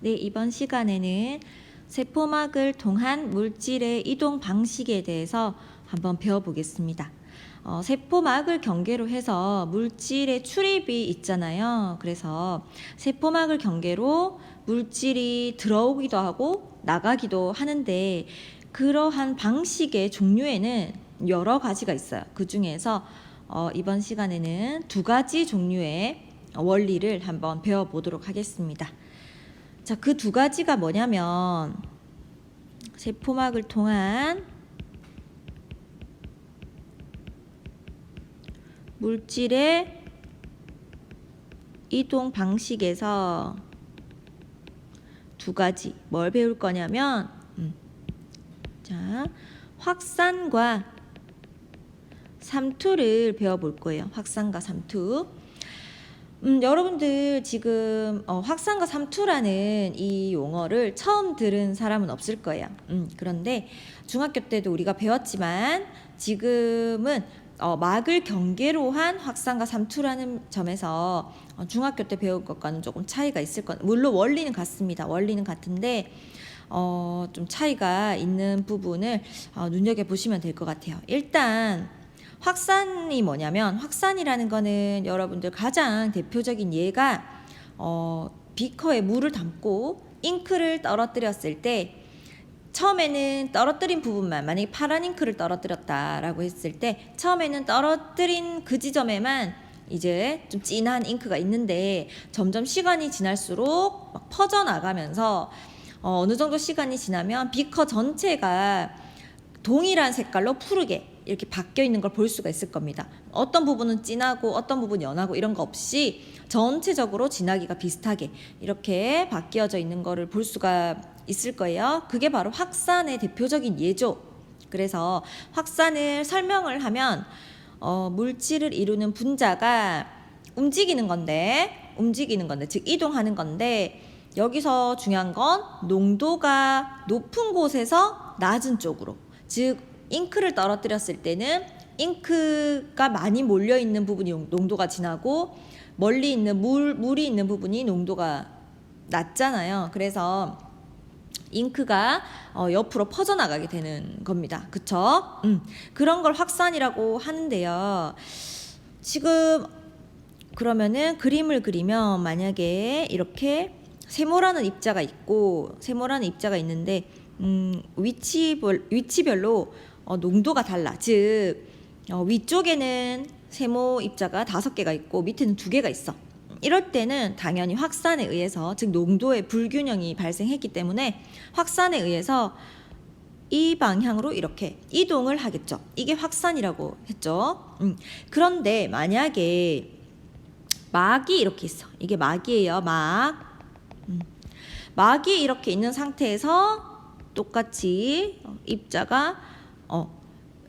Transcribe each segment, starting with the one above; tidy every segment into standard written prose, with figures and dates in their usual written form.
네, 이번 시간에는 세포막을 통한 물질의 이동 방식에 대해서 한번 배워보겠습니다. 세포막을 경계로 해서 물질의 출입이 있잖아요. 그래서 세포막을 경계로 물질이 들어오기도 하고 나가기도 하는데 그러한 방식의 종류에는 여러 가지가 있어요. 그 중에서 이번 시간에는 두 가지 종류의 원리를 한번 배워보도록 하겠습니다. 자, 그 두 가지가 뭐냐면 세포막을 통한 물질의 이동 방식에서 두 가지 뭘 배울 거냐면 자, 확산과 삼투를 배워볼 거예요. 확산과 삼투. 여러분들 지금 확산과 삼투라는 이 용어를 처음 들은 사람은 없을 거예요. 그런데 중학교 때도 우리가 배웠지만 지금은 막을 경계로 한 확산과 삼투라는 점에서 중학교 때 배운 것과는 조금 차이가 있을 것. 물론 원리는 같습니다. 원리는 같은데 좀 차이가 있는 부분을 눈여겨보시면 될 것 같아요. 일단 확산이 뭐냐면, 확산이라는 거는 여러분들 가장 대표적인 예가 비커에 물을 담고 잉크를 떨어뜨렸을 때 처음에는 떨어뜨린 부분만, 만약에 파란 잉크를 떨어뜨렸다라고 했을 때 처음에는 떨어뜨린 그 지점에만 이제 좀 진한 잉크가 있는데 점점 시간이 지날수록 막 퍼져나가면서 어느 정도 시간이 지나면 비커 전체가 동일한 색깔로 푸르게 이렇게 바뀌어 있는 걸 볼 수가 있을 겁니다. 어떤 부분은 진하고 어떤 부분은 연하고 이런 거 없이 전체적으로 진하기가 비슷하게 이렇게 바뀌어져 있는 거를 볼 수가 있을 거예요. 그게 바로 확산의 대표적인 예죠. 그래서 확산을 설명을 하면 물질을 이루는 분자가 움직이는 건데, 즉 이동하는 건데, 여기서 중요한 건 농도가 높은 곳에서 낮은 쪽으로, 즉 잉크를 떨어뜨렸을 때는 잉크가 많이 몰려있는 부분이 농도가 진하고 멀리 있는 물이 있는 부분이 농도가 낮잖아요. 그래서 잉크가 옆으로 퍼져나가게 되는 겁니다. 그쵸? 그런 걸 확산이라고 하는데요. 지금 그러면은 그림을 그리면 만약에 이렇게 세모라는 입자가 있고, 세모라는 입자가 있는데 위치별로 농도가 달라. 즉 위쪽에는 세모 입자가 5개가 있고 밑에는 2개가 있어. 이럴 때는 당연히 확산에 의해서, 즉 농도의 불균형이 발생했기 때문에 확산에 의해서 이 방향으로 이렇게 이동을 하겠죠. 이게 확산이라고 했죠. 그런데 만약에 막이 이렇게 있어. 이게 막이에요. 막이 이렇게 있는 상태에서 똑같이 입자가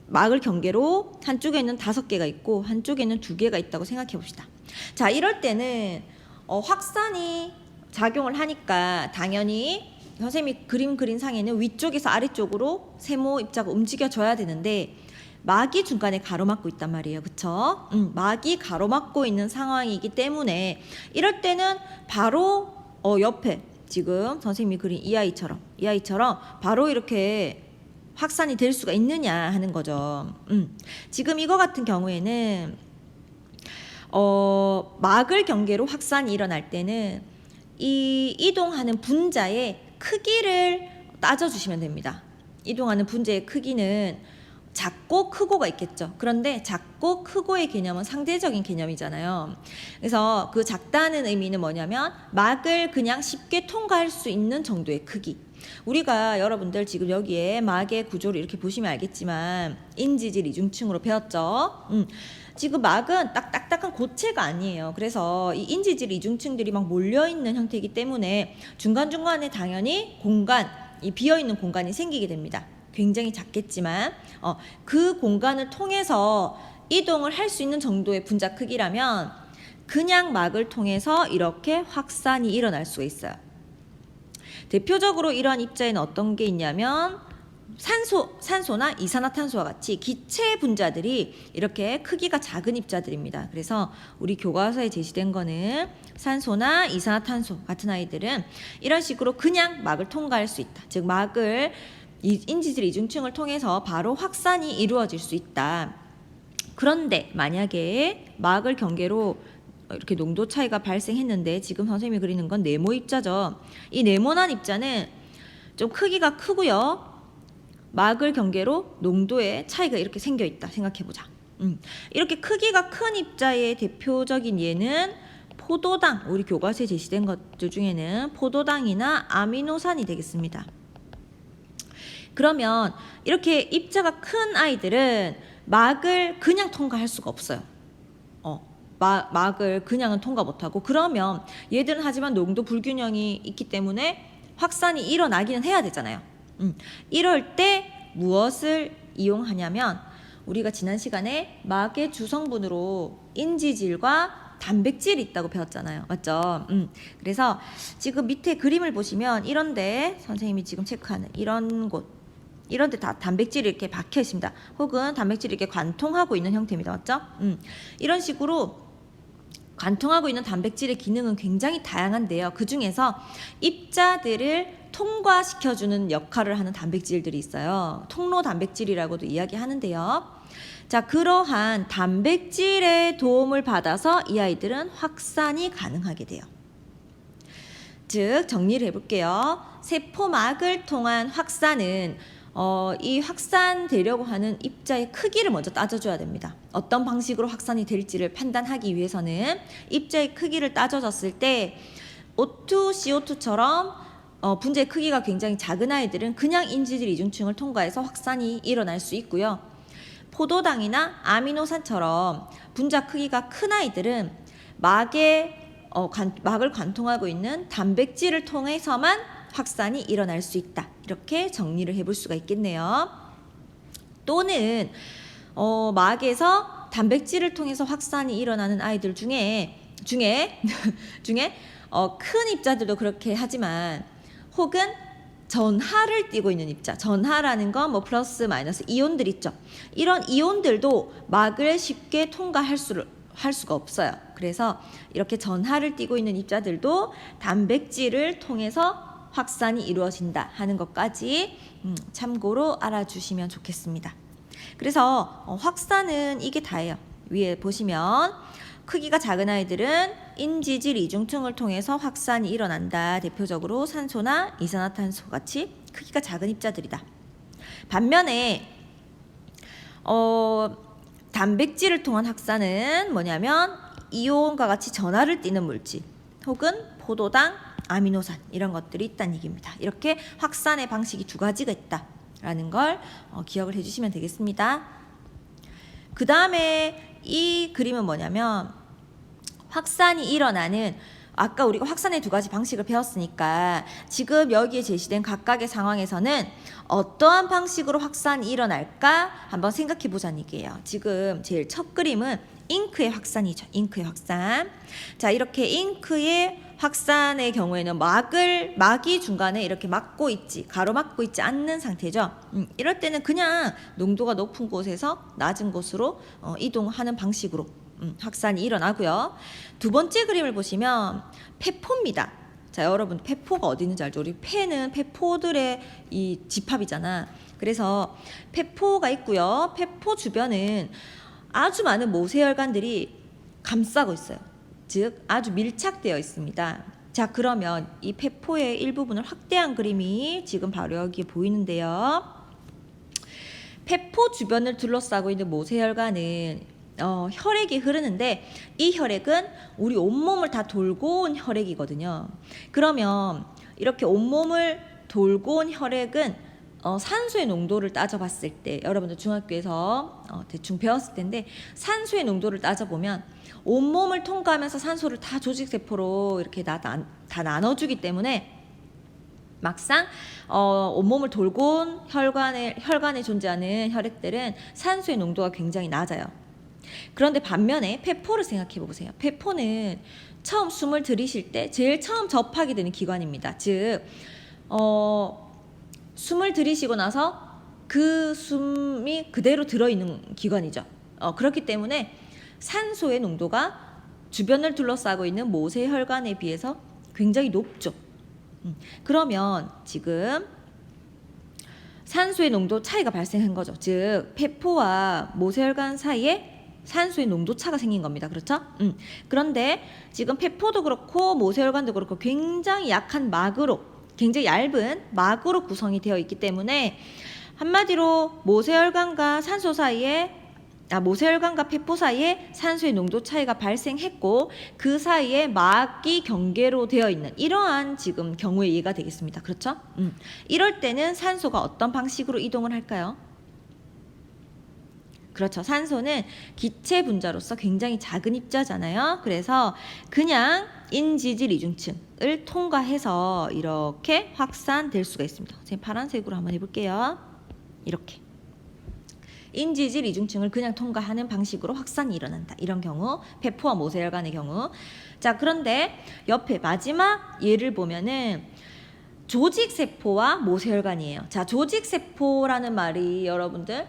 막을 경계로 한쪽에는 5개가 있고 한쪽에는 2개가 있다고 생각해 봅시다. 자, 이럴 때는 확산이 작용을 하니까 당연히 선생님이 그림 그린 상에는 위쪽에서 아래쪽으로 세모 입자가 움직여져야 되는데 막이 중간에 가로막고 있단 말이에요. 그쵸? 막이 가로막고 있는 상황이기 때문에 이럴 때는 바로 옆에 지금 선생님이 그린 이 아이처럼 바로 이렇게 확산이 될 수가 있느냐 하는 거죠. 지금 이거 같은 경우에는 막을 경계로 확산이 일어날 때는 이 이동하는 분자의 크기를 따져주시면 됩니다. 이동하는 분자의 크기는 작고 크고가 있겠죠. 그런데 작고 크고의 개념은 상대적인 개념이잖아요. 그래서 그 작다는 의미는 뭐냐면 막을 그냥 쉽게 통과할 수 있는 정도의 크기. 우리가 여러분들 지금 여기에 막의 구조를 이렇게 보시면 알겠지만 인지질 이중층으로 배웠죠. 지금 막은 딱 딱딱한 고체가 아니에요. 그래서 이 인지질 이중층들이 막 몰려있는 형태이기 때문에 중간중간에 당연히 이 비어있는 공간이 생기게 됩니다. 굉장히 작겠지만 그 공간을 통해서 이동을 할 수 있는 정도의 분자 크기라면 그냥 막을 통해서 이렇게 확산이 일어날 수가 있어요. 대표적으로 이러한 입자에는 어떤 게 있냐면 산소나 이산화탄소와 같이 기체 분자들이 이렇게 크기가 작은 입자들입니다. 그래서 우리 교과서에 제시된 거는 산소나 이산화탄소 같은 아이들은 이런 식으로 그냥 막을 통과할 수 있다. 즉 막을 인지질 이중층을 통해서 바로 확산이 이루어질 수 있다. 그런데 만약에 막을 경계로 이렇게 농도 차이가 발생했는데 지금 선생님이 그리는 건 네모 입자죠. 이 네모난 입자는 좀 크기가 크고요. 막을 경계로 농도의 차이가 이렇게 생겨 있다 생각해보자. 이렇게 크기가 큰 입자의 대표적인 예는 포도당, 우리 교과서에 제시된 것들 중에는 포도당이나 아미노산이 되겠습니다. 그러면 이렇게 입자가 큰 아이들은 막을 그냥 통과할 수가 없어요. 막을 그냥은 통과 못하고, 그러면 얘들은 하지만 농도 불균형이 있기 때문에 확산이 일어나기는 해야 되잖아요. 이럴 때 무엇을 이용하냐면 우리가 지난 시간에 막의 주성분으로 인지질과 단백질이 있다고 배웠잖아요. 맞죠? 그래서 지금 밑에 그림을 보시면 이런데 선생님이 지금 체크하는 이런 곳, 이런데 다 단백질이 이렇게 박혀 있습니다. 혹은 단백질이 이렇게 관통하고 있는 형태입니다. 맞죠? 이런 식으로 관통하고 있는 단백질의 기능은 굉장히 다양한데요. 그 중에서 입자들을 통과시켜주는 역할을 하는 단백질들이 있어요. 통로 단백질이라고도 이야기하는데요. 자, 그러한 단백질의 도움을 받아서 이 아이들은 확산이 가능하게 돼요. 즉, 정리를 해볼게요. 세포막을 통한 확산은 이 확산되려고 하는 입자의 크기를 먼저 따져줘야 됩니다. 어떤 방식으로 확산이 될지를 판단하기 위해서는 입자의 크기를 따져줬을 때 O2, CO2처럼 분자의 크기가 굉장히 작은 아이들은 그냥 인지질 이중층을 통과해서 확산이 일어날 수 있고요. 포도당이나 아미노산처럼 분자 크기가 큰 아이들은 막을 관통하고 있는 단백질을 통해서만 확산이 일어날 수 있다. 이렇게 정리를 해볼 수가 있겠네요. 또는 막에서 단백질을 통해서 확산이 일어나는 아이들 중에 큰 입자들도 그렇게 하지만 혹은 전하를 띠고 있는 입자, 전하라는 건 뭐 플러스 마이너스 이온들 있죠. 이런 이온들도 막을 쉽게 통과할 수가 없어요. 그래서 이렇게 전하를 띠고 있는 입자들도 단백질을 통해서 확산이 이루어진다 하는 것까지 참고로 알아주시면 좋겠습니다. 그래서 확산은 이게 다예요. 위에 보시면 크기가 작은 아이들은 인지질 이중층을 통해서 확산이 일어난다. 대표적으로 산소나 이산화탄소 같이 크기가 작은 입자들이다. 반면에 단백질을 통한 확산은 뭐냐면 이온과 같이 전하를 띠는 물질 혹은 포도당, 아미노산 이런 것들이 있다는 얘기입니다. 이렇게 확산의 방식이 두 가지가 있다라는 걸 기억을 해주시면 되겠습니다. 그 다음에 이 그림은 뭐냐면 확산이 일어나는, 아까 우리가 확산의 두 가지 방식을 배웠으니까 지금 여기에 제시된 각각의 상황에서는 어떠한 방식으로 확산이 일어날까 한번 생각해 보자는 얘기예요. 지금 제일 첫 그림은 잉크의 확산이죠. 잉크의 확산. 자, 이렇게 잉크의 확산의 경우에는 막이 중간에 이렇게 가로막고 있지 않는 상태죠. 이럴 때는 그냥 농도가 높은 곳에서 낮은 곳으로 이동하는 방식으로 확산이 일어나고요. 두 번째 그림을 보시면 폐포입니다. 자, 여러분 폐포가 어디 있는지 알죠? 우리 폐는 폐포들의 이 집합이잖아. 그래서 폐포가 있고요. 폐포 주변은 아주 많은 모세혈관들이 감싸고 있어요. 즉 아주 밀착되어 있습니다. 자, 그러면 이 폐포의 일부분을 확대한 그림이 지금 바로 여기에 보이는데요. 폐포 주변을 둘러싸고 있는 모세혈관은 혈액이 흐르는데 이 혈액은 우리 온몸을 다 돌고 온 혈액이거든요. 그러면 이렇게 온몸을 돌고 온 혈액은 산소의 농도를 따져봤을 때, 여러분들 중학교에서 대충 배웠을 텐데 산소의 농도를 따져보면 온몸을 통과하면서 산소를 다 조직세포로 이렇게 다 나눠주기 때문에 막상 온몸을 돌고 온 혈관에 존재하는 혈액들은 산소의 농도가 굉장히 낮아요. 그런데 반면에 폐포를 생각해 보세요. 폐포는 처음 숨을 들이쉴 때 제일 처음 접하게 되는 기관입니다. 즉 숨을 들이쉬고 나서 그 숨이 그대로 들어있는 기관이죠. 그렇기 때문에 산소의 농도가 주변을 둘러싸고 있는 모세혈관에 비해서 굉장히 높죠. 그러면 지금 산소의 농도 차이가 발생한 거죠. 즉 폐포와 모세혈관 사이에 산소의 농도 차가 생긴 겁니다. 그렇죠? 그런데 지금 폐포도 그렇고 모세혈관도 그렇고 굉장히 약한 막으로, 굉장히 얇은 막으로 구성이 되어 있기 때문에 한마디로 모세혈관과 폐포 사이에 산소의 농도 차이가 발생했고 그 사이에 막이 경계로 되어 있는 이러한 지금 경우의 예가 되겠습니다. 그렇죠? 이럴 때는 산소가 어떤 방식으로 이동을 할까요? 그렇죠. 산소는 기체 분자로서 굉장히 작은 입자잖아요. 그래서 그냥 인지질 이중층을 통과해서 이렇게 확산될 수가 있습니다. 제가 파란색으로 한번 해볼게요. 이렇게 인지질 이중층을 그냥 통과하는 방식으로 확산이 일어난다. 이런 경우 폐포와 모세혈관의 경우. 자, 그런데 옆에 마지막 예를 보면은 조직세포와 모세혈관이에요. 자, 조직세포라는 말이 여러분들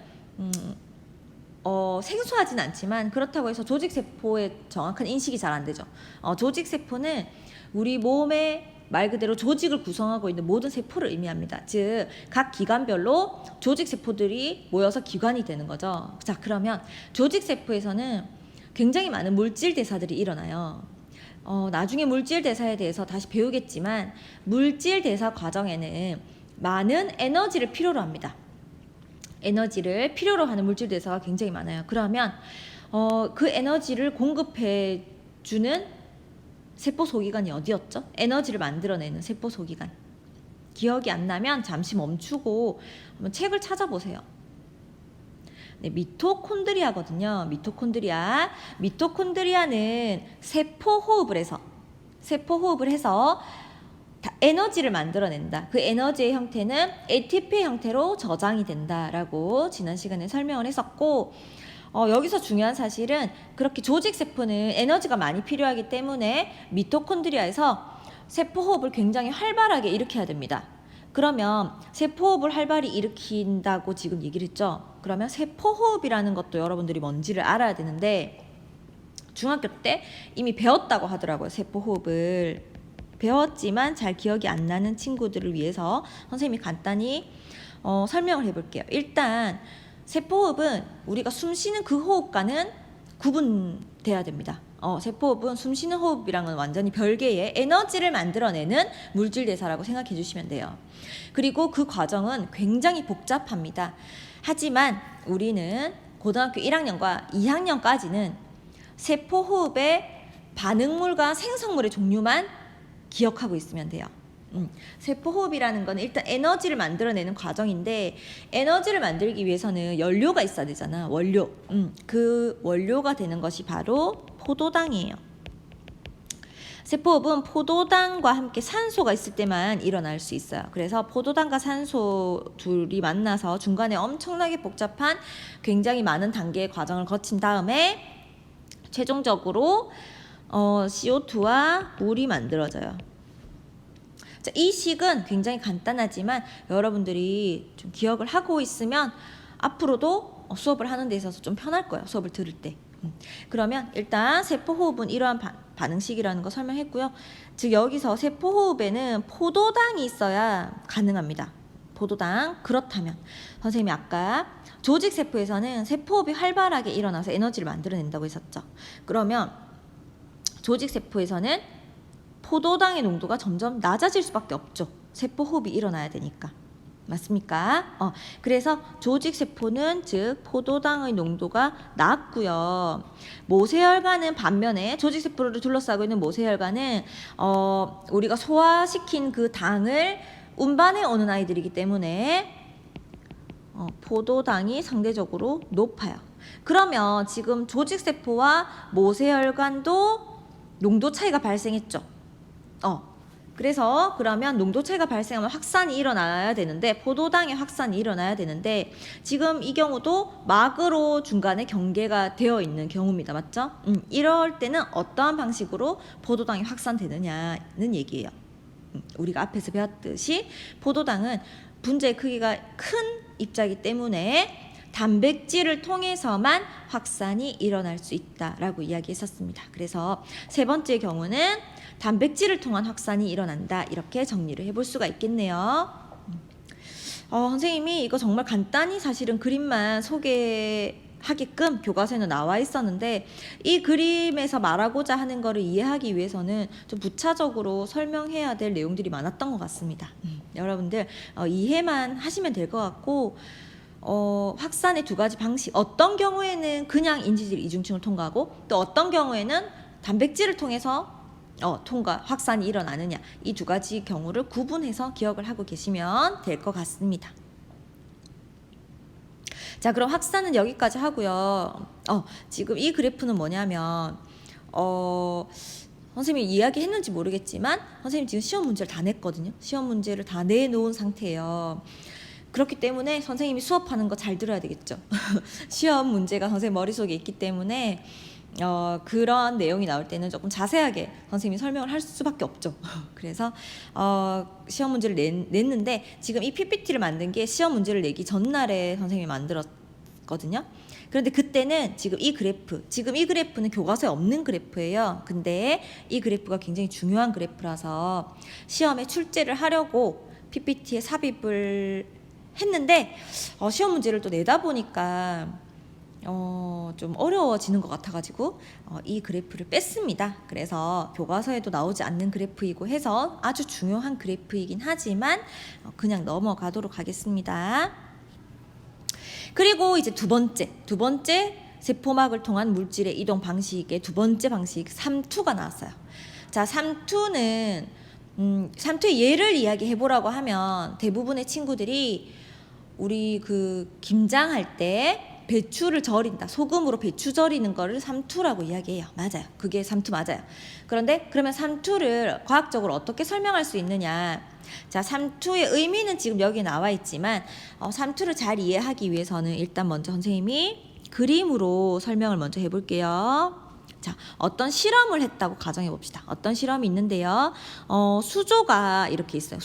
생소하진 않지만 그렇다고 해서 조직세포의 정확한 인식이 잘 안 되죠. 조직세포는 우리 몸의 말 그대로 조직을 구성하고 있는 모든 세포를 의미합니다. 즉, 각 기관별로 조직세포들이 모여서 기관이 되는 거죠. 자, 그러면 조직세포에서는 굉장히 많은 물질 대사들이 일어나요. 나중에 물질 대사에 대해서 다시 배우겠지만 물질 대사 과정에는 많은 에너지를 필요로 합니다. 에너지를 필요로 하는 물질 대사가 굉장히 많아요. 그러면 그 에너지를 공급해 주는 세포 소기관이 어디였죠? 에너지를 만들어내는 세포 소기관. 기억이 안 나면 잠시 멈추고 한번 책을 찾아보세요. 네, 미토콘드리아거든요. 미토콘드리아는 세포 호흡을 해서 에너지를 만들어낸다. 그 에너지의 형태는 ATP 형태로 저장이 된다라고 지난 시간에 설명을 했었고, 여기서 중요한 사실은 그렇게 조직세포는 에너지가 많이 필요하기 때문에 미토콘드리아에서 세포호흡을 굉장히 활발하게 일으켜야 됩니다. 그러면 세포호흡을 활발히 일으킨다고 지금 얘기를 했죠. 그러면 세포호흡이라는 것도 여러분들이 뭔지를 알아야 되는데 중학교 때 이미 배웠다고 하더라고요. 세포호흡을 배웠지만 잘 기억이 안 나는 친구들을 위해서 선생님이 간단히 설명을 해볼게요. 일단 세포호흡은 우리가 숨쉬는 그 호흡과는 구분돼야 됩니다. 세포호흡은 숨쉬는 호흡이랑은 완전히 별개의 에너지를 만들어내는 물질 대사라고 생각해 주시면 돼요. 그리고 그 과정은 굉장히 복잡합니다. 하지만 우리는 고등학교 1학년과 2학년까지는 세포호흡의 반응물과 생성물의 종류만 기억하고 있으면 돼요. 세포호흡이라는 건 일단 에너지를 만들어내는 과정인데 에너지를 만들기 위해서는 연료가 있어야 되잖아. 원료. 그 원료가 되는 것이 바로 포도당이에요. 세포호흡은 포도당과 함께 산소가 있을 때만 일어날 수 있어요. 그래서 포도당과 산소 둘이 만나서 중간에 엄청나게 복잡한 굉장히 많은 단계의 과정을 거친 다음에 최종적으로 CO2와 물이 만들어져요. 자, 이 식은 굉장히 간단하지만 여러분들이 좀 기억을 하고 있으면 앞으로도 수업을 하는 데 있어서 좀 편할 거예요. 수업을 들을 때. 그러면 일단 세포호흡은 이러한 반응식이라는 거 설명했고요. 즉 여기서 세포호흡에는 포도당이 있어야 가능합니다. 포도당. 그렇다면 선생님이 아까 조직세포에서는 세포호흡이 활발하게 일어나서 에너지를 만들어낸다고 했었죠. 그러면 조직세포에서는 포도당의 농도가 점점 낮아질 수밖에 없죠. 세포호흡이 일어나야 되니까. 맞습니까? 그래서 조직세포는 즉 포도당의 농도가 낮고요. 모세혈관은 반면에 조직세포를 둘러싸고 있는 모세혈관은 우리가 소화시킨 그 당을 운반해 오는 아이들이기 때문에 포도당이 상대적으로 높아요. 그러면 지금 조직세포와 모세혈관도 농도 차이가 발생했죠. 그래서 그러면 농도 차이가 발생하면 확산이 일어나야 되는데 포도당의 확산이 일어나야 되는데 지금 이 경우도 막으로 중간에 경계가 되어 있는 경우입니다. 맞죠? 이럴 때는 어떠한 방식으로 포도당이 확산되느냐는 얘기예요. 우리가 앞에서 배웠듯이 포도당은 분자의 크기가 큰 입자이기 때문에 단백질을 통해서만 확산이 일어날 수 있다라고 이야기했었습니다. 그래서 세 번째 경우는 단백질을 통한 확산이 일어난다, 이렇게 정리를 해볼 수가 있겠네요. 선생님이 이거 정말 간단히 사실은 그림만 소개하게끔 교과서에는 나와 있었는데, 이 그림에서 말하고자 하는 거를 이해하기 위해서는 좀 부차적으로 설명해야 될 내용들이 많았던 것 같습니다. 여러분들 이해만 하시면 될 것 같고, 확산의 두 가지 방식, 어떤 경우에는 그냥 인지질 이중층을 통과하고 또 어떤 경우에는 단백질을 통해서 확산이 일어나느냐, 이 두 가지 경우를 구분해서 기억을 하고 계시면 될 것 같습니다. 자, 그럼 확산은 여기까지 하고요. 지금 이 그래프는 뭐냐면 선생님이 이야기했는지 모르겠지만 선생님 지금 시험 문제를 다 냈거든요. 시험 문제를 다 내놓은 상태예요. 그렇기 때문에 선생님이 수업하는 거 잘 들어야 되겠죠. 시험 문제가 선생님 머릿속에 있기 때문에 그런 내용이 나올 때는 조금 자세하게 선생님이 설명을 할 수밖에 없죠. 그래서 시험 문제를 냈는데, 지금 이 PPT를 만든 게 시험 문제를 내기 전날에 선생님이 만들었거든요. 그런데 그때는 지금 이 그래프는 교과서에 없는 그래프예요. 근데 이 그래프가 굉장히 중요한 그래프라서 시험에 출제를 하려고 PPT에 삽입을 했는데 시험 문제를 또 내다 보니까 좀 어려워지는 것 같아가지고 이 그래프를 뺐습니다. 그래서 교과서에도 나오지 않는 그래프이고 해서 아주 중요한 그래프이긴 하지만 그냥 넘어가도록 하겠습니다. 그리고 이제 두 번째 세포막을 통한 물질의 이동 방식의 두 번째 방식 3투가 나왔어요. 자, 3투는 3투의 예를 이야기해 보라고 하면 대부분의 친구들이 우리 그 김장할 때 배추를 절인다, 소금으로 배추 절이는 거를 3투라고 이야기해요. 맞아요. 그게 3투 맞아요. 그런데 그러면 3투를 과학적으로 어떻게 설명할 수 있느냐? 자, 3투의 의미는 지금 여기 나와 있지만 3투를 잘 이해하기 위해서는 일단 먼저 선생님이 그림으로 설명을 먼저 해볼게요. 자, 어떤 실험을 했다고 가정해 봅시다. 어떤 실험이 있는데요. 수조가 이렇게 있어요.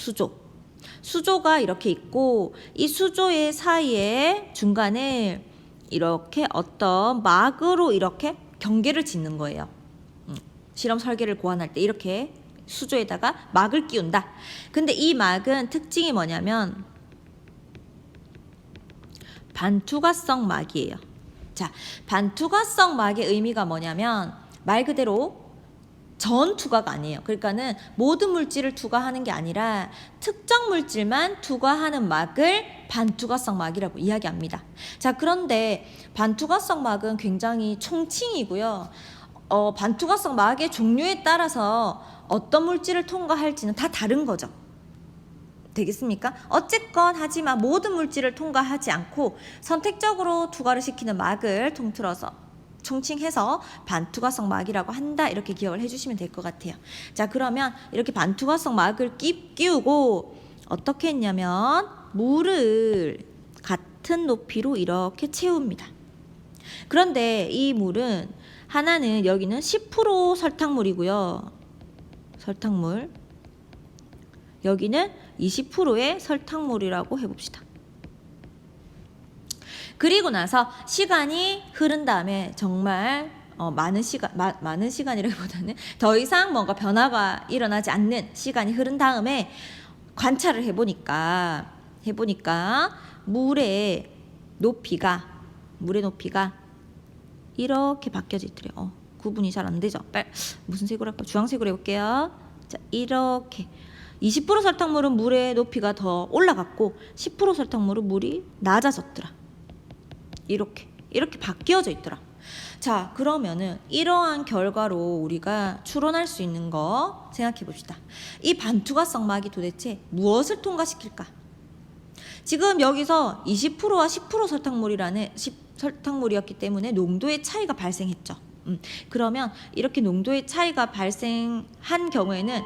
수조가 이렇게 있고, 이 수조의 사이에 중간에 이렇게 어떤 막으로 이렇게 경계를 짓는 거예요. 실험 설계를 고안할 때 이렇게 수조에다가 막을 끼운다. 근데 이 막은 특징이 뭐냐면 반투과성 막이에요. 자, 반투과성 막의 의미가 뭐냐면 말 그대로 전 투과가 아니에요. 그러니까는 모든 물질을 투과하는 게 아니라 특정 물질만 투과하는 막을 반투과성 막이라고 이야기합니다. 자, 그런데 반투과성 막은 굉장히 총칭이고요. 반투과성 막의 종류에 따라서 어떤 물질을 통과할지는 다 다른 거죠. 되겠습니까? 어쨌건 하지만 모든 물질을 통과하지 않고 선택적으로 투과를 시키는 막을 통틀어서 총칭해서 반투과성 막이라고 한다, 이렇게 기억을 해주시면 될 것 같아요. 자, 그러면 이렇게 반투과성 막을 끼우고 어떻게 했냐면 물을 같은 높이로 이렇게 채웁니다. 그런데 이 물은 하나는 여기는 10% 설탕물이고요. 설탕물. 여기는 20%의 설탕물이라고 해봅시다. 그리고 나서 시간이 흐른 다음에 정말 많은 시간이라기보다는 더 이상 뭔가 변화가 일어나지 않는 시간이 흐른 다음에 관찰을 해보니까 물의 높이가 이렇게 바뀌어져 있더래요. 구분이 잘 안 되죠. 무슨 색으로 할까요? 주황색으로 해볼게요. 자, 이렇게 20% 설탕물은 물의 높이가 더 올라갔고 10% 설탕물은 물이 낮아졌더라. 이렇게 바뀌어져 있더라. 자, 그러면은 이러한 결과로 우리가 추론할 수 있는 거 생각해 봅시다. 이 반투과성 막이 도대체 무엇을 통과시킬까? 지금 여기서 20%와 10% 설탕물이었기 때문에 농도의 차이가 발생했죠. 그러면 이렇게 농도의 차이가 발생한 경우에는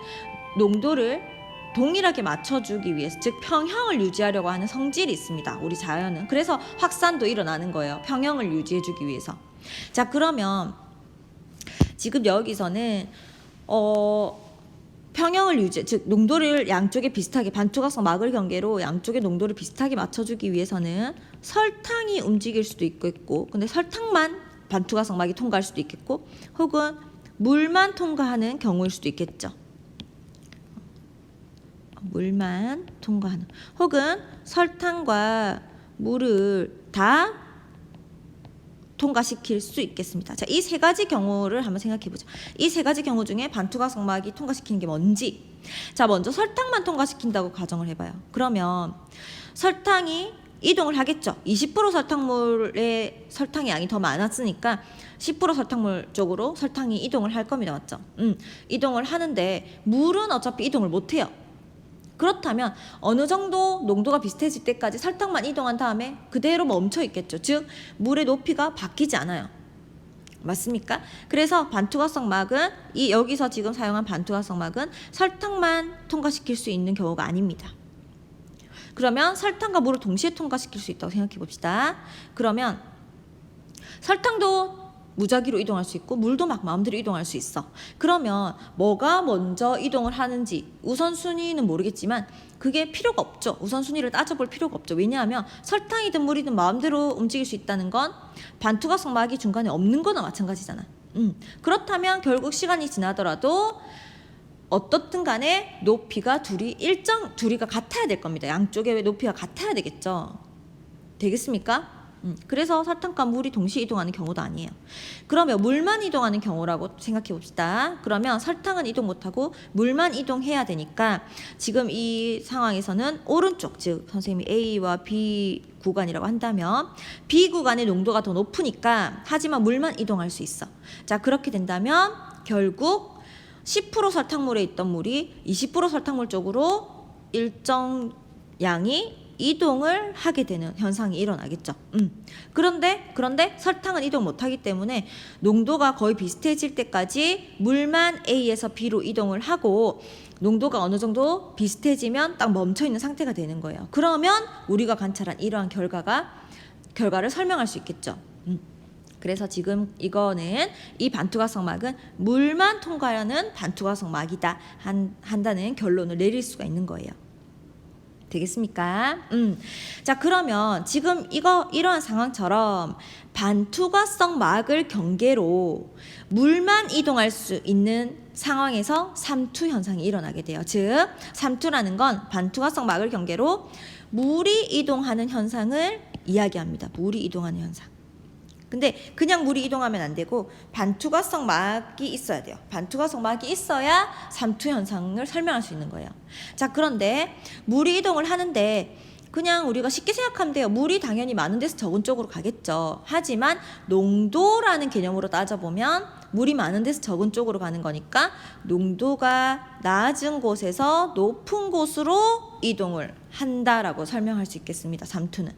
농도를 동일하게 맞춰주기 위해서, 즉 평형을 유지하려고 하는 성질이 있습니다. 우리 자연은. 그래서 확산도 일어나는 거예요. 평형을 유지해주기 위해서. 자, 그러면 지금 여기서는 평형을 유지, 즉 농도를 양쪽에 비슷하게 반투각성 막을 경계로 양쪽의 농도를 비슷하게 맞춰주기 위해서는 설탕이 움직일 수도 있고, 근데 설탕만 반투각성 막이 통과할 수도 있겠고, 혹은 물만 통과하는 경우일 수도 있겠죠. 물만 통과하는, 혹은 설탕과 물을 다 통과시킬 수 있겠습니다. 자, 이 세 가지 경우를 한번 생각해 보죠. 이 세 가지 경우 중에 반투각성 막이 통과시키는 게 뭔지. 자, 먼저 설탕만 통과시킨다고 가정을 해봐요. 그러면 설탕이 이동을 하겠죠. 20% 설탕물의 설탕의 양이 더 많았으니까 10% 설탕물 쪽으로 설탕이 이동을 할 겁니다. 맞죠? 이동을 하는데 물은 어차피 이동을 못 해요. 그렇다면 어느 정도 농도가 비슷해질 때까지 설탕만 이동한 다음에 그대로 멈춰 있겠죠. 즉 물의 높이가 바뀌지 않아요. 맞습니까? 그래서 반투각성 막은 여기서 지금 사용한 반투각성 막은 설탕만 통과시킬 수 있는 경우가 아닙니다. 그러면 설탕과 물을 동시에 통과시킬 수 있다고 생각해 봅시다. 그러면 설탕도 무작위로 이동할 수 있고 물도 막 마음대로 이동할 수 있어. 그러면 뭐가 먼저 이동을 하는지 우선순위는 모르겠지만 그게 필요가 없죠. 우선순위를 따져볼 필요가 없죠. 왜냐하면 설탕이든 물이든 마음대로 움직일 수 있다는 건 반투각성 막이 중간에 없는 거나 마찬가지잖아. 그렇다면 결국 시간이 지나더라도 어떻든 간에 높이가 둘이가 같아야 될 겁니다. 양쪽의 높이가 같아야 되겠죠. 되겠습니까? 그래서 설탕과 물이 동시에 이동하는 경우도 아니에요. 그러면 물만 이동하는 경우라고 생각해 봅시다. 그러면 설탕은 이동 못하고 물만 이동해야 되니까 지금 이 상황에서는 오른쪽, 즉 선생님이 A와 B 구간이라고 한다면 B 구간의 농도가 더 높으니까 하지만 물만 이동할 수 있어. 자, 그렇게 된다면 결국 10% 설탕물에 있던 물이 20% 설탕물 쪽으로 일정 양이 이동을 하게 되는 현상이 일어나겠죠. 그런데 설탕은 이동 못하기 때문에 농도가 거의 비슷해질 때까지 물만 A에서 B로 이동을 하고 농도가 어느 정도 비슷해지면 딱 멈춰 있는 상태가 되는 거예요. 그러면 우리가 관찰한 이러한 결과를 설명할 수 있겠죠. 그래서 지금 이거는 이 반투각성 막은 물만 통과하는 반투각성 막이다 한다는 결론을 내릴 수가 있는 거예요. 되겠습니까? 자, 그러면 지금 이러한 상황처럼 반투과성 막을 경계로 물만 이동할 수 있는 상황에서 삼투 현상이 일어나게 돼요. 즉, 삼투라는 건 반투과성 막을 경계로 물이 이동하는 현상을 이야기합니다. 물이 이동하는 현상. 근데 그냥 물이 이동하면 안 되고 반투과성 막이 있어야 돼요. 반투과성 막이 있어야 삼투 현상을 설명할 수 있는 거예요. 자, 그런데 물이 이동을 하는데 그냥 우리가 쉽게 생각하면 돼요. 물이 당연히 많은 데서 적은 쪽으로 가겠죠. 하지만 농도라는 개념으로 따져보면 물이 많은 데서 적은 쪽으로 가는 거니까 농도가 낮은 곳에서 높은 곳으로 이동을 한다라고 설명할 수 있겠습니다. 삼투는.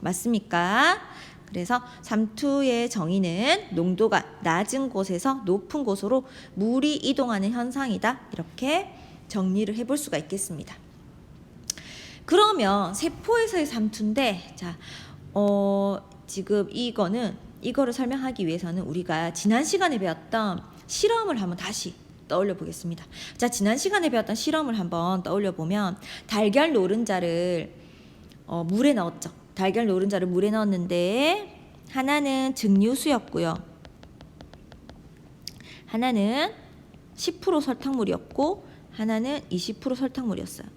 맞습니까? 그래서 삼투의 정의는 농도가 낮은 곳에서 높은 곳으로 물이 이동하는 현상이다. 이렇게 정리를 해볼 수가 있겠습니다. 그러면 세포에서의 삼투인데, 자, 지금 이거를 설명하기 위해서는 우리가 지난 시간에 배웠던 실험을 한번 다시 떠올려 보겠습니다. 자, 지난 시간에 배웠던 실험을 한번 떠올려 보면 달걀 노른자를 물에 넣었죠. 달걀 노른자를 물에 넣었는데 하나는 증류수였고요. 하나는 10% 설탕물이었고 하나는 20% 설탕물이었어요.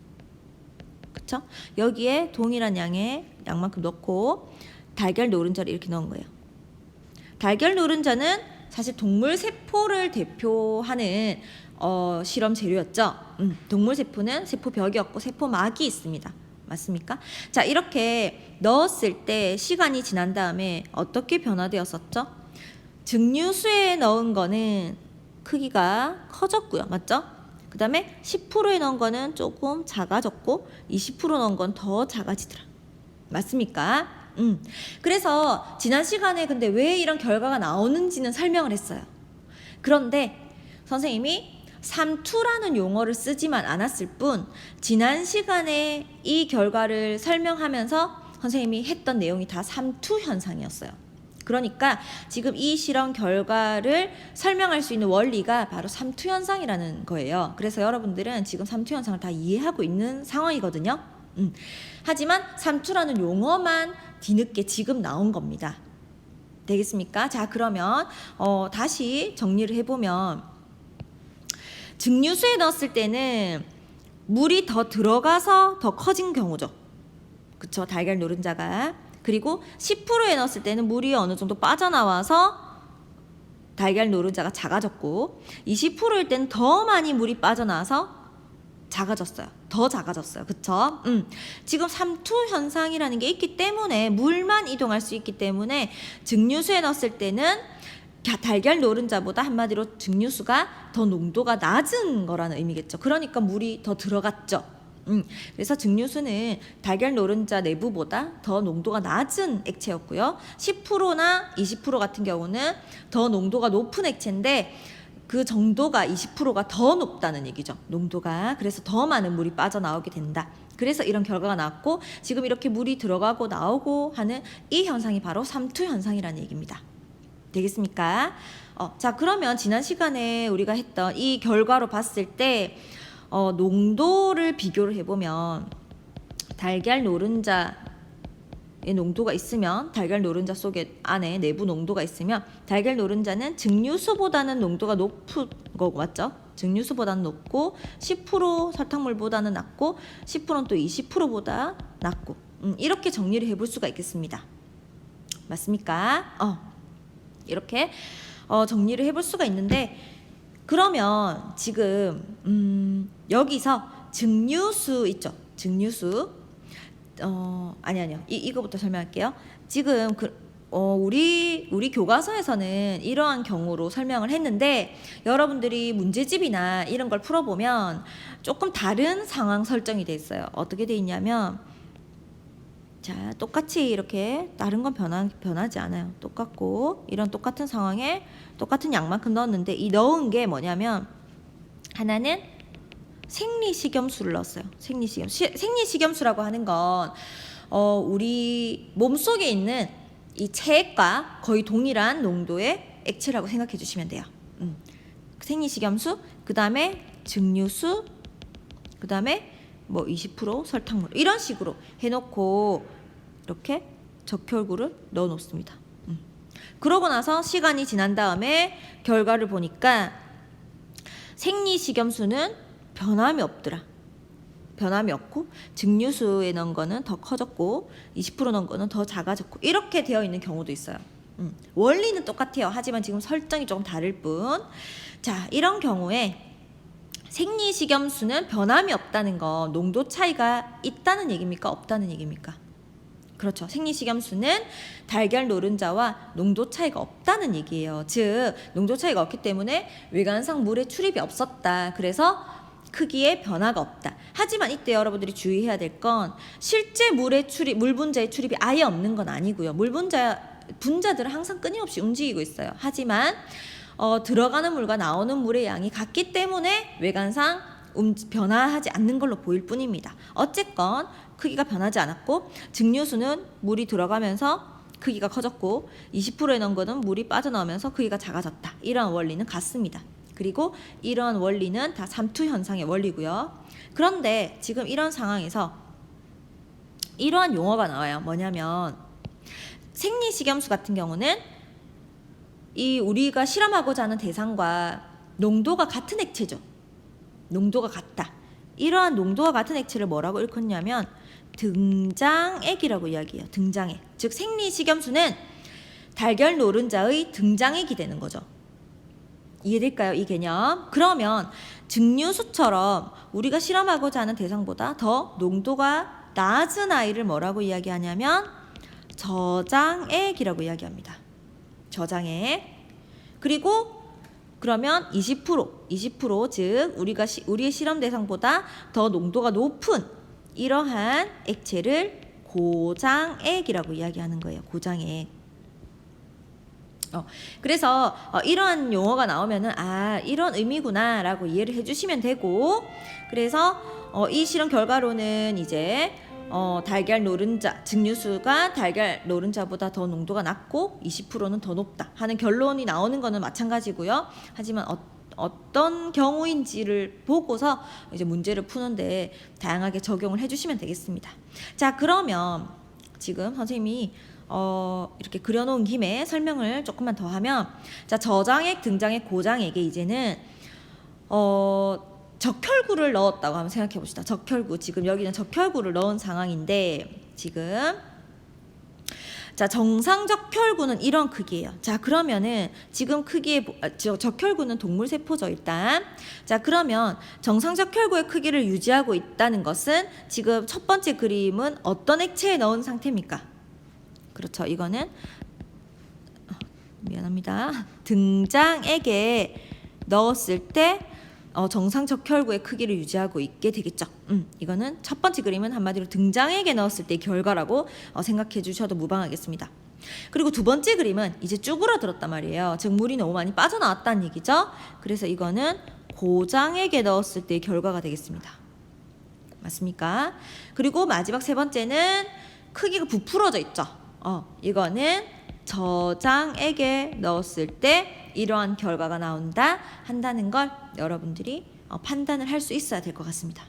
그쵸? 여기에 동일한 양만큼 넣고 달걀 노른자를 이렇게 넣은 거예요. 달걀 노른자는 사실 동물 세포를 대표하는 실험 재료였죠. 동물 세포는 세포벽이었고 세포막이 있습니다. 맞습니까? 자, 이렇게 넣었을 때 시간이 지난 다음에 어떻게 변화되었었죠? 증류수에 넣은 거는 크기가 커졌고요. 맞죠? 그 다음에 10%에 넣은 거는 조금 작아졌고 20% 넣은 건 더 작아지더라. 맞습니까? 그래서 지난 시간에 근데 왜 이런 결과가 나오는지는 설명을 했어요. 그런데 선생님이 삼투라는 용어를 쓰지만 않았을 뿐 지난 시간에 이 결과를 설명하면서 선생님이 했던 내용이 다 삼투 현상이었어요. 그러니까 지금 이 실험 결과를 설명할 수 있는 원리가 바로 삼투현상이라는 거예요. 그래서 여러분들은 지금 삼투현상을 다 이해하고 있는 상황이거든요. 하지만 삼투라는 용어만 뒤늦게 지금 나온 겁니다. 되겠습니까? 자, 그러면 다시 정리를 해보면 증류수에 넣었을 때는 물이 더 들어가서 더 커진 경우죠. 그쵸? 달걀 노른자가. 그리고 10%에 넣었을 때는 물이 어느 정도 빠져나와서 달걀 노른자가 작아졌고 20%일 때는 더 많이 물이 빠져나와서 작아졌어요. 더 작아졌어요. 그쵸? 지금 삼투 현상이라는 게 있기 때문에 물만 이동할 수 있기 때문에 증류수에 넣었을 때는 달걀 노른자보다 한마디로 증류수가 더 농도가 낮은 거라는 의미겠죠. 그러니까 물이 더 들어갔죠. 그래서 증류수는 달걀 노른자 내부보다 더 농도가 낮은 액체였고요. 10%나 20% 같은 경우는 더 농도가 높은 액체인데 그 정도가 20%가 더 높다는 얘기죠. 농도가. 그래서 더 많은 물이 빠져나오게 된다. 그래서 이런 결과가 나왔고 지금 이렇게 물이 들어가고 나오고 하는 이 현상이 바로 삼투 현상이라는 얘기입니다. 되겠습니까? 자, 그러면 지난 시간에 우리가 했던 이 결과로 봤을 때 농도를 비교를 해보면 달걀 노른자의 농도가 있으면 달걀 노른자 속에 안에 내부 농도가 있으면 달걀 노른자는 증류수보다는 농도가 높은 거 맞죠? 증류수보다는 높고 10% 설탕물보다는 낮고 10%는 또 20%보다 낮고 이렇게 정리를 해볼 수가 있겠습니다. 맞습니까? 이렇게 정리를 해볼 수가 있는데 그러면 지금 여기서 증류수 있죠? 증류수 아니요 이거부터 설명할게요. 지금 우리 교과서에서는 이러한 경우로 설명을 했는데 여러분들이 문제집이나 이런 걸 풀어보면 조금 다른 상황 설정이 돼 있어요. 어떻게 돼 있냐면 자, 똑같이 이렇게 다른 건 변하지 않아요. 똑같고 이런 똑같은 상황에 똑같은 양만큼 넣었는데 이 넣은 게 뭐냐면 하나는 생리식염수를 넣었어요. 생리식염수라고 하는 건 우리 몸속에 있는 이 체액과 거의 동일한 농도의 액체라고 생각해 주시면 돼요. 생리식염수, 그 다음에 증류수, 그 다음에 뭐 20% 설탕물 이런 식으로 해놓고 이렇게 적혈구를 넣어 놓습니다. 그러고 나서 시간이 지난 다음에 결과를 보니까 생리식염수는 변함이 없더라. 변함이 없고 증류수에 넣은 거는 더 커졌고 20% 넣은 거는 더 작아졌고 이렇게 되어 있는 경우도 있어요. 원리는 똑같아요. 하지만 지금 설정이 조금 다를 뿐. 자, 이런 경우에 생리식염수는 변함이 없다는 건 농도 차이가 있다는 얘기입니까? 없다는 얘기입니까? 그렇죠. 생리식염수는 달걀 노른자와 농도 차이가 없다는 얘기예요. 즉 농도 차이가 없기 때문에 외관상 물의 출입이 없었다. 그래서 크기에 변화가 없다. 하지만 이때 여러분들이 주의해야 될 건 실제 물의 출입, 물 분자의 출입이 아예 없는 건 아니고요. 물 분자들은 항상 끊임없이 움직이고 있어요. 하지만 들어가는 물과 나오는 물의 양이 같기 때문에 외관상 변화하지 않는 걸로 보일 뿐입니다. 어쨌건 크기가 변하지 않았고 증류수는 물이 들어가면서 크기가 커졌고 20%에 넣은 거는 물이 빠져나오면서 크기가 작아졌다. 이런 원리는 같습니다. 그리고 이런 원리는 다 삼투 현상의 원리고요. 그런데 지금 이런 상황에서 이러한 용어가 나와요. 뭐냐면 생리식염수 같은 경우는 이 우리가 실험하고자 하는 대상과 농도가 같은 액체죠. 농도가 같다. 이러한 농도가 같은 액체를 뭐라고 일컫냐면 등장액이라고 이야기해요. 등장액. 즉 생리식염수는 달걀 노른자의 등장액이 되는 거죠. 이해될까요? 이 개념. 그러면 증류수처럼 우리가 실험하고자 하는 대상보다 더 농도가 낮은 아이를 뭐라고 이야기하냐면 저장액이라고 이야기합니다. 저장액. 그리고 그러면 20% 즉 우리의 실험 대상보다 더 농도가 높은 이러한 액체를 고장액이라고 이야기하는 거예요. 고장액. 그래서 이러한 용어가 나오면은 이런 의미구나라고 이해를 해주시면 되고, 그래서 이 실험 결과로는 이제 달걀 노른자 증류수가 달걀 노른자보다 더 농도가 낮고 20%는 더 높다 하는 결론이 나오는 거는 마찬가지고요. 하지만 어떤 경우인지를 보고서 이제 문제를 푸는데 다양하게 적용을 해주시면 되겠습니다. 자, 그러면 지금 선생님이 이렇게 그려놓은 김에 설명을 조금만 더 하면, 자, 저장액, 등장액, 고장액에 이제는 적혈구를 넣었다고 한번 생각해 봅시다. 적혈구, 지금 여기는 적혈구를 넣은 상황인데, 지금 자, 정상 적혈구는 이런 크기예요. 자, 그러면은 지금 크기의 적혈구는 동물 세포죠, 일단. 자, 그러면 정상 적혈구의 크기를 유지하고 있다는 것은 지금 첫 번째 그림은 어떤 액체에 넣은 상태입니까? 그렇죠. 이거는 미안합니다. 등장액에 넣었을 때 정상 적혈구의 크기를 유지하고 있게 되겠죠. 이거는 첫 번째 그림은 한마디로 등장액에 넣었을 때의 결과라고 생각해 주셔도 무방하겠습니다. 그리고 두 번째 그림은 이제 쭈그러들었단 말이에요. 즉 물이 너무 많이 빠져나왔다는 얘기죠. 그래서 이거는 고장액에 넣었을 때의 결과가 되겠습니다. 맞습니까? 그리고 마지막 세 번째는 크기가 부풀어져 있죠. 이거는 저장액에 넣었을 때 이러한 결과가 나온다 한다는 걸 여러분들이 판단을 할 수 있어야 될 것 같습니다.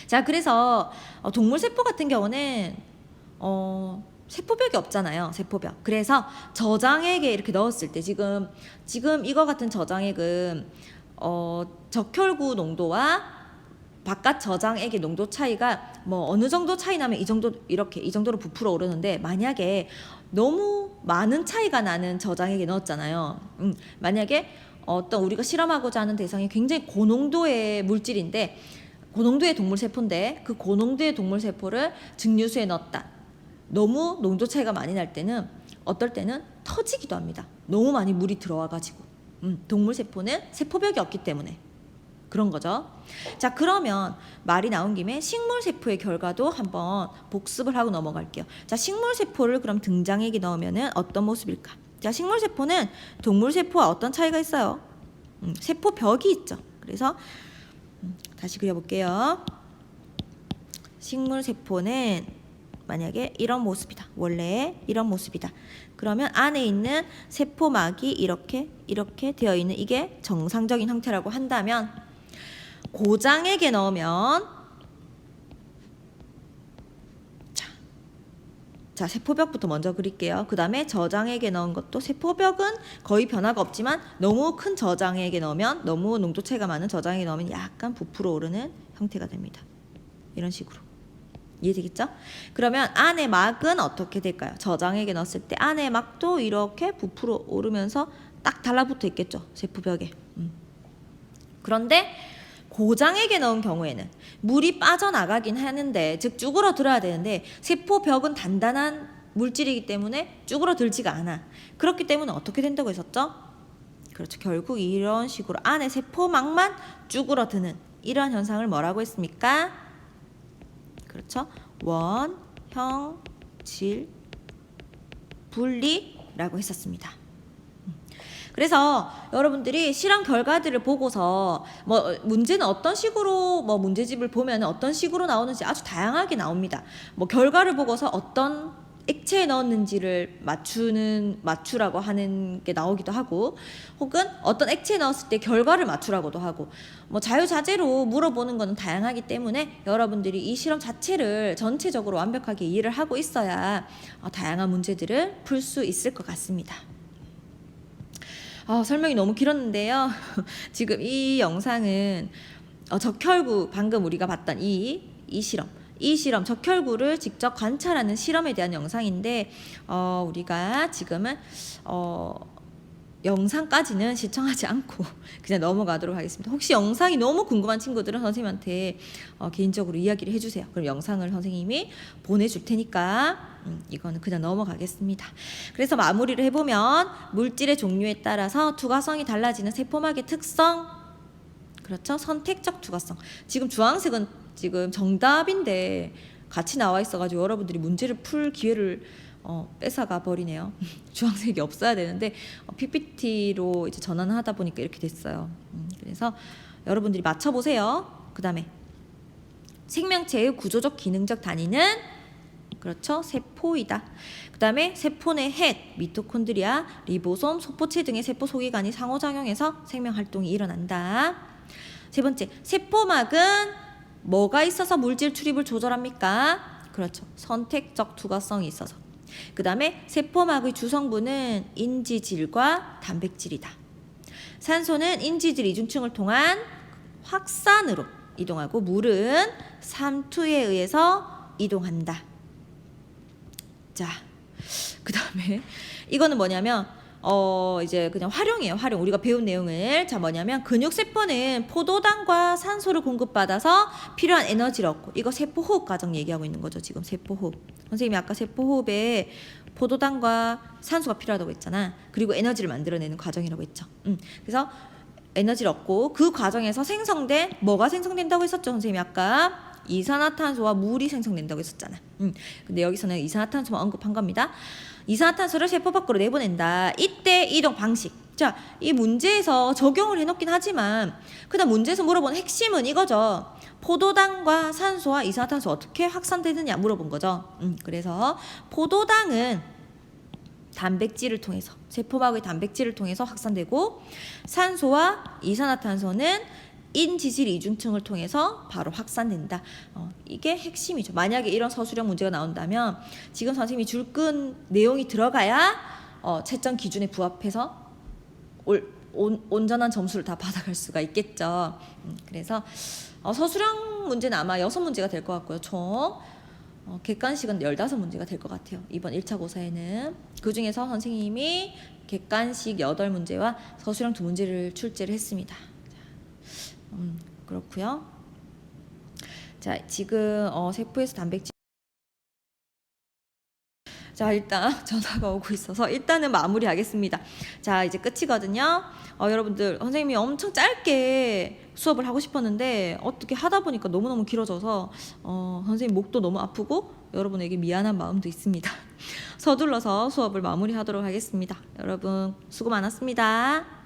자, 그래서 동물세포 같은 경우는 세포벽이 없잖아요. 세포벽. 그래서 저장액에 이렇게 넣었을 때 지금 이거 같은 저장액은 적혈구 농도와 바깥 저장액의 농도 차이가 뭐 어느 정도 차이 나면 이 정도로 부풀어 오르는데, 만약에 너무 많은 차이가 나는 저장액에 넣었잖아요. 만약에 어떤 우리가 실험하고자 하는 대상이 굉장히 고농도의 물질인데, 고농도의 동물세포인데 그 고농도의 동물세포를 증류수에 넣었다. 너무 농도 차이가 많이 날 때는 어떨 때는 터지기도 합니다. 너무 많이 물이 들어와가지고. 동물세포는 세포벽이 없기 때문에 그런 거죠. 자, 그러면 말이 나온 김에 식물세포의 결과도 한번 복습을 하고 넘어갈게요. 자, 식물세포를 그럼 등장액에 넣으면 어떤 모습일까? 자, 식물세포는 동물세포와 어떤 차이가 있어요? 세포벽이 있죠. 그래서 다시 그려볼게요. 식물세포는 만약에 이런 모습이다. 원래 이런 모습이다. 그러면 안에 있는 세포막이 이렇게 되어 있는 이게 정상적인 형태라고 한다면, 고장액에 넣으면 자, 세포벽부터 먼저 그릴게요. 그 다음에 저장액에 넣은 것도 세포벽은 거의 변화가 없지만 너무 큰 저장액에 넣으면, 너무 농도 차이가 많은 저장액에 넣으면 약간 부풀어 오르는 형태가 됩니다. 이런 식으로. 이해되겠죠? 그러면 안에 막은 어떻게 될까요? 저장액에 넣었을 때 안에 막도 이렇게 부풀어 오르면서 딱 달라붙어 있겠죠, 세포벽에. 그런데 고장액에 넣은 경우에는 물이 빠져나가긴 하는데, 즉 쭈그러들어야 되는데 세포벽은 단단한 물질이기 때문에 쭈그러들지가 않아. 그렇기 때문에 어떻게 된다고 했었죠? 그렇죠. 결국 이런 식으로 안에 세포막만 쭈그러드는 이러한 현상을 뭐라고 했습니까? 그렇죠. 원형질 분리라고 했었습니다. 그래서 여러분들이 실험 결과들을 보고서 뭐 문제는 어떤 식으로 뭐 문제집을 보면 어떤 식으로 나오는지 아주 다양하게 나옵니다. 뭐 결과를 보고서 어떤 액체에 넣었는지를 맞추라고 하는 게 나오기도 하고, 혹은 어떤 액체에 넣었을 때 결과를 맞추라고도 하고, 뭐 자유자재로 물어보는 거는 다양하기 때문에 여러분들이 이 실험 자체를 전체적으로 완벽하게 이해를 하고 있어야 다양한 문제들을 풀 수 있을 것 같습니다. 설명이 너무 길었는데요. 지금 이 영상은 적혈구, 방금 우리가 봤던 이 실험 적혈구를 직접 관찰하는 실험에 대한 영상인데, 우리가 지금은 영상까지는 시청하지 않고 그냥 넘어가도록 하겠습니다. 혹시 영상이 너무 궁금한 친구들은 선생님한테 개인적으로 이야기를 해주세요. 그럼 영상을 선생님이 보내줄 테니까 이거는 그냥 넘어가겠습니다. 그래서 마무리를 해보면, 물질의 종류에 따라서 투과성이 달라지는 세포막의 특성, 그렇죠? 선택적 투과성. 지금 주황색은 지금 정답인데 같이 나와 있어가지고 여러분들이 문제를 풀 기회를 뺏어가 버리네요. 주황색이 없어야 되는데 PPT로 이제 전환하다 보니까 이렇게 됐어요. 그래서 여러분들이 맞춰보세요. 그 다음에 생명체의 구조적 기능적 단위는 그렇죠. 세포이다. 그 다음에 세포 내 핵, 미토콘드리아, 리보솜, 소포체 등의 세포 소기관이 상호작용해서 생명활동이 일어난다. 세 번째, 세포막은 뭐가 있어서 물질 출입을 조절합니까? 그렇죠. 선택적 투과성이 있어서. 그 다음에 세포막의 주성분은 인지질과 단백질이다. 산소는 인지질 이중층을 통한 확산으로 이동하고 물은 삼투에 의해서 이동한다. 자, 그 다음에 이거는 뭐냐면 이제 그냥 활용이에요. 활용. 우리가 배운 내용을. 자, 뭐냐면 근육세포는 포도당과 산소를 공급받아서 필요한 에너지를 얻고, 이거 세포호흡 과정 얘기하고 있는 거죠. 지금 세포호흡. 선생님이 아까 세포호흡에 포도당과 산소가 필요하다고 했잖아. 그리고 에너지를 만들어내는 과정이라고 했죠. 그래서 에너지를 얻고 그 과정에서 생성된 뭐가 생성된다고 했었죠. 선생님이 아까 이산화탄소와 물이 생성된다고 했었잖아. 근데 여기서는 이산화탄소만 언급한 겁니다. 이산화탄소를 세포 밖으로 내보낸다. 이때 이동 방식. 자, 이 문제에서 적용을 해놓긴 하지만 그다음 문제에서 물어본 핵심은 이거죠. 포도당과 산소와 이산화탄소 어떻게 확산되느냐 물어본 거죠. 그래서 포도당은 단백질을 통해서, 세포막의 단백질을 통해서 확산되고, 산소와 이산화탄소는 인지질 이중층을 통해서 바로 확산된다. 이게 핵심이죠. 만약에 이런 서술형 문제가 나온다면 지금 선생님이 줄근 내용이 들어가야 채점 기준에 부합해서 온전한 점수를 다 받아갈 수가 있겠죠. 그래서 서술형 문제는 아마 6문제가 될 것 같고요. 총 객관식은 15문제가 될 것 같아요. 이번 1차 고사에는. 그 중에서 선생님이 객관식 8문제와 서술형 2문제를 출제를 했습니다. 그렇고요. 자, 지금 세포에서 단백질. 자, 일단 전화가 오고 있어서 일단은 마무리하겠습니다. 자, 이제 끝이거든요. 여러분들, 선생님이 엄청 짧게 수업을 하고 싶었는데 어떻게 하다 보니까 너무너무 길어져서 선생님 목도 너무 아프고 여러분에게 미안한 마음도 있습니다. 서둘러서 수업을 마무리하도록 하겠습니다. 여러분 수고 많았습니다.